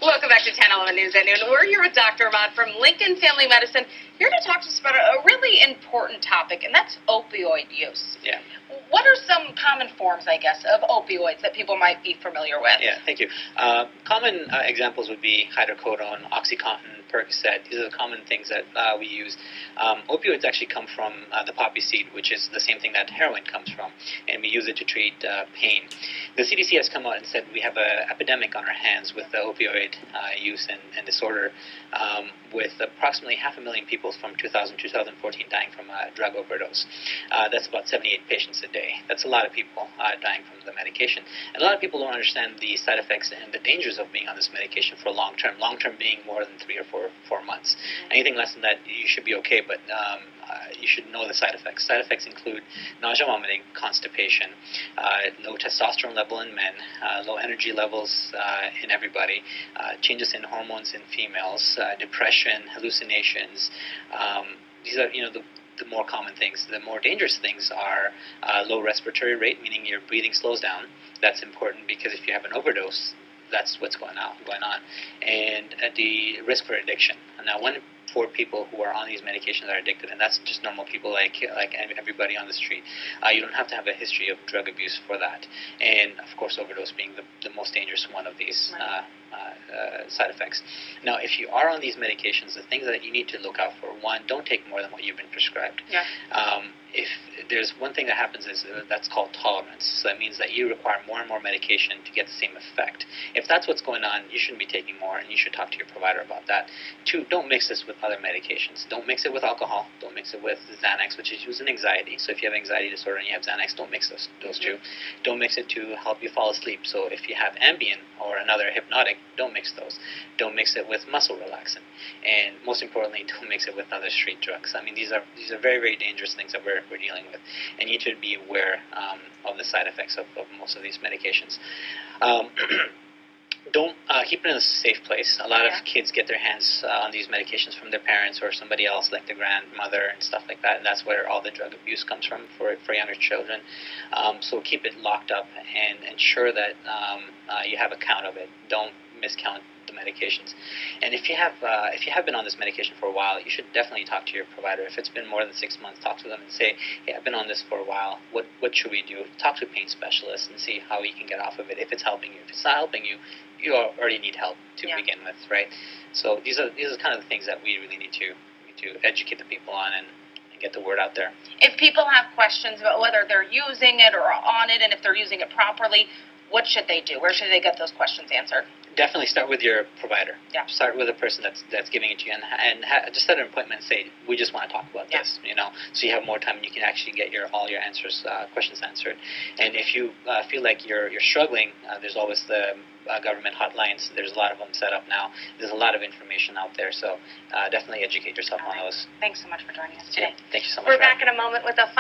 Welcome back to 1011 News at Noon. We're here with Dr. Ahmad from Lincoln Family Medicine, here to talk to us about a really important topic, and that's opioid use. Yeah. What are some common forms, I guess, of opioids that people might be familiar with? Yeah, thank you. Common examples would be hydrocodone, OxyContin, Percocet. These are the common things that we use. Opioids actually come from the poppy seed, which is the same thing that heroin comes from, and we use it to treat pain. The CDC has come out and said we have an epidemic on our hands with the opioid use and disorder, with approximately 500,000 people from 2000 to 2014 dying from a drug overdose. That's about 78 patients a day. That's a lot of people dying from the medication. And a lot of people don't understand the side effects and the dangers of being on this medication for long term. Long term being more than 3 or 4 months. Anything less than that, you should be okay, but you should know the side effects. Side effects include nausea, vomiting, constipation, low testosterone level in men, low energy levels in everybody, changes in hormones in females, depression, hallucinations. These are, the more common things. The more dangerous things are low respiratory rate, meaning your breathing slows down. That's important because if you have an overdose, that's what's going on. And the risk for addiction. Now, for people who are on these medications are addicted, and that's just normal people like everybody on the street. You don't have to have a history of drug abuse for that. And, of course, overdose being the most dangerous one of these side effects. Now, if you are on these medications, the things that you need to look out for, one, don't take more than what you've been prescribed. Yeah. If there's one thing that happens is that's called tolerance. So that means that you require more and more medication to get the same effect. If that's what's going on, you shouldn't be taking more, and you should talk to your provider about that. Two, don't mix this with other medications. Don't mix it with alcohol. Don't mix it with Xanax, which is used in anxiety. So if you have anxiety disorder and you have Xanax, don't mix those two. Don't mix it to help you fall asleep. So if you have Ambien or another hypnotic, don't mix those. Don't mix it with muscle relaxant. And most importantly, don't mix it with other street drugs. I mean, these are very, very dangerous things that we're dealing with, and you should be aware of the side effects of most of these medications. Don't keep it in a safe place. A lot of kids get their hands on these medications from their parents or somebody else, like their grandmother and stuff like that, and that's where all the drug abuse comes from for younger children. So keep it locked up and ensure that you have a count of it. Don't miscount the medications. And if you have been on this medication for a while, you should definitely talk to your provider. If it's been more than 6 months, talk to them and say, hey, I've been on this for a while. What should we do? Talk to a pain specialist and see how you can get off of it. If it's helping you. If it's not helping you, you already need help to begin with, right? So these are kind of the things that we really need to educate the people on and get the word out there. If people have questions about whether they're using it or on it, and if they're using it properly, what should they do? Where should they get those questions answered? Definitely start with your provider. Yeah. Start with the person that's giving it to you, and just set an appointment and say, we just want to talk about this, so you have more time and you can actually get all your questions answered. And if you feel like you're struggling, there's always the government hotlines. There's a lot of them set up now. There's a lot of information out there, so definitely educate yourself on those. Thanks so much for joining us today. Yeah, thank you so much. We're back in a moment with a